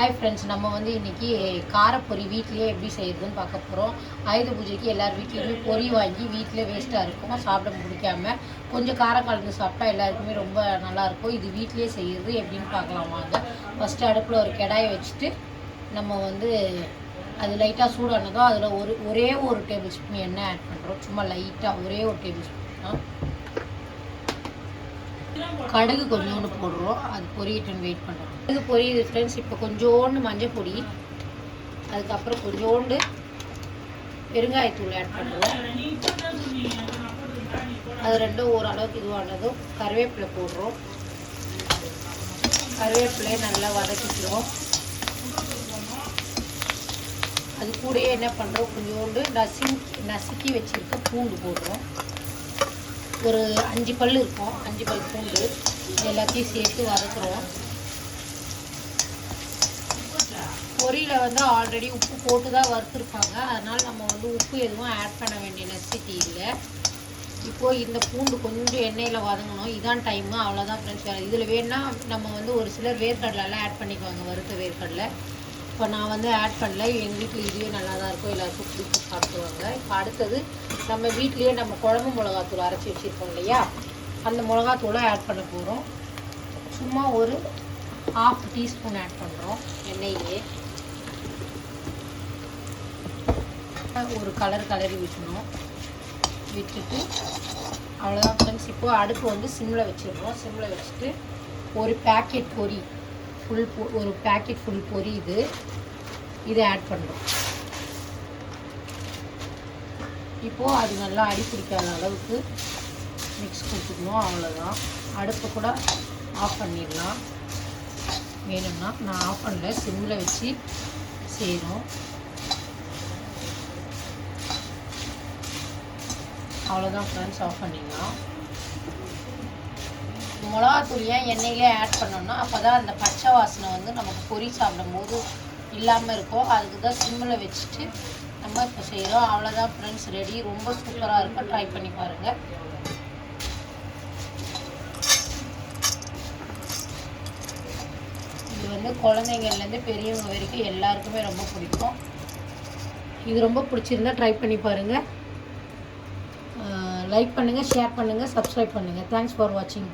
Hi friends, நம்ம வந்து இன்றைக்கி காரப்பொரி வீட்லேயே எப்படி செய்யுதுன்னு பார்க்க போகிறோம். ஆயுத பூஜைக்கு எல்லார் வீட்லேயுமே பொரி வாங்கி வீட்டிலே வேஸ்ட்டாக இருக்கும், சாப்பிட முடிக்காமல் கொஞ்சம் காரம் கலந்து சாப்பிட்டா எல்லாருக்குமே ரொம்ப நல்லாயிருக்கும். இது வீட்லேயே செய்யுது எப்படின்னு பார்க்கலாம் வாங்க. ஃபஸ்ட்டு அடுப்பில் ஒரு கடாயை வச்சுட்டு நம்ம வந்து அது லைட்டாக சூடானதும் அதில் ஒரே ஒரு டேபிள் ஸ்பூன் எண்ணெய் ஆட் பண்ணுறோம். சும்மா லைட்டாக ஒரே ஒரு டேபிள் ஸ்பூன் தான். கடுகு கொஞ்சோண்டு போடுறோம், அது பொரியட்டுன்னு வெயிட் பண்ணுறோம். கடுகு பொரியுது ஃப்ரெண்ட்ஸ். இப்போ கொஞ்சோண்டு மஞ்சள் பொடி, அதுக்கப்புறம் கொஞ்சோண்டு பெருங்காயத்தூள் ஆட் பண்ணுறோம். அது ரெண்டும் ஓரளவுக்கு இதுவானதும் கருவேப்பிலை போடுறோம். கருவேப்பிலையை நல்லா வதக்கிக்கிறோம். அது கூடயே என்ன பண்ணுறோம், கொஞ்சோண்டு நசுக்கி வச்சுருக்க பூண்டு போடுறோம். ஒரு 5 பல் இருக்கும், 5 பல் பூண்டு எல்லாத்தையும் சேர்த்து வதக்குறோம். பொரியில் வந்து ஆல்ரெடி உப்பு போட்டு தான் வறுத்துருப்பாங்க, அதனால் நம்ம வந்து உப்பு எதுவும் ஆட் பண்ண வேண்டிய நெசசிட்டி இல்லை. இப்போது இந்த பூண்டு கொஞ்சம் எண்ணெயில் வதங்கணும், இதான் டைமு. அவ்வளோதான் ஃப்ரெண்ட்ஸ். இதில் வேணால் நம்ம வந்து ஒரு சிலர் வேர்க்கடலாம் ஆட் பண்ணிக்குவாங்க, வறுத்த வேர்க்கடலை. இப்போ நான் வந்து ஆட் பண்ணல, எங்கள் வீட்டில் இதுவே நல்லா தான் இருக்கும், எல்லாருக்கும் பிடிச்சி சாப்பிடுவாங்க. இப்போ அடுத்தது நம்ம வீட்லேயே நம்ம குழம்பு மிளகாத்தூள் அரைச்சி வச்சுருக்கோம் இல்லையா, அந்த மிளகாத்தூளை ஆட் பண்ண போகிறோம். சும்மா ஒரு 1/2 டீஸ்பூன் ஆட் பண்ணுறோம் எண்ணெயிலே. ஒரு கலரி விட்டுணும். விட்டுட்டு அவ்வளோதான் ஃப்ரெண்ட்ஸ். இப்போது அடுப்பு வந்து சிம்மில் வச்சிடுறோம். சிம்மில் வச்சுட்டு ஒரு பேக்கெட் பொரி ஒரு பேக்கெட் ஃபுல் பொரி இதை ஆட் பண்ணுறோம். இப்போது அது நல்லா அடி பிடிக்காத அளவுக்கு மிக்ஸ் கொடுத்துக்கணும். அவ்வளோதான். அடுப்பை கூட ஆஃப் பண்ணிடலாம் வேணும்னா. நான் ஆஃப் பண்ணல, சிம்மில் வச்சு செய்கிறோம். அவ்வளோதான் ஃப்ரெண்ட்ஸ், ஆஃப் பண்ணிடலாம். மிளகாத்தூள் ஏன் எண்ணெயிலே ஆட் பண்ணோம்னா அப்போ தான் அந்த பச்சை வாசனை வந்து நமக்கு பொரி சாப்பிடும் போது இல்லாமல் இருக்கும். அதுக்கு தான் சிம்மில் வச்சுட்டு நம்ம இப்போ செய்கிறோம். அவ்வளோதான் ஃப்ரெண்ட்ஸ், ரெடி. ரொம்ப சூப்பராக இருக்கும், ட்ரை பண்ணி பாருங்கள். இது வந்து குழந்தைங்கள்லேருந்து பெரியவங்க வரைக்கும் எல்லாருக்குமே ரொம்ப பிடிக்கும். இது ரொம்ப பிடிச்சிருந்தா ட்ரை பண்ணி பாருங்கள். லைக் பண்ணுங்கள், ஷேர் பண்ணுங்கள், சப்ஸ்கிரைப் பண்ணுங்கள். தேங்க்ஸ் ஃபார் வாட்சிங்.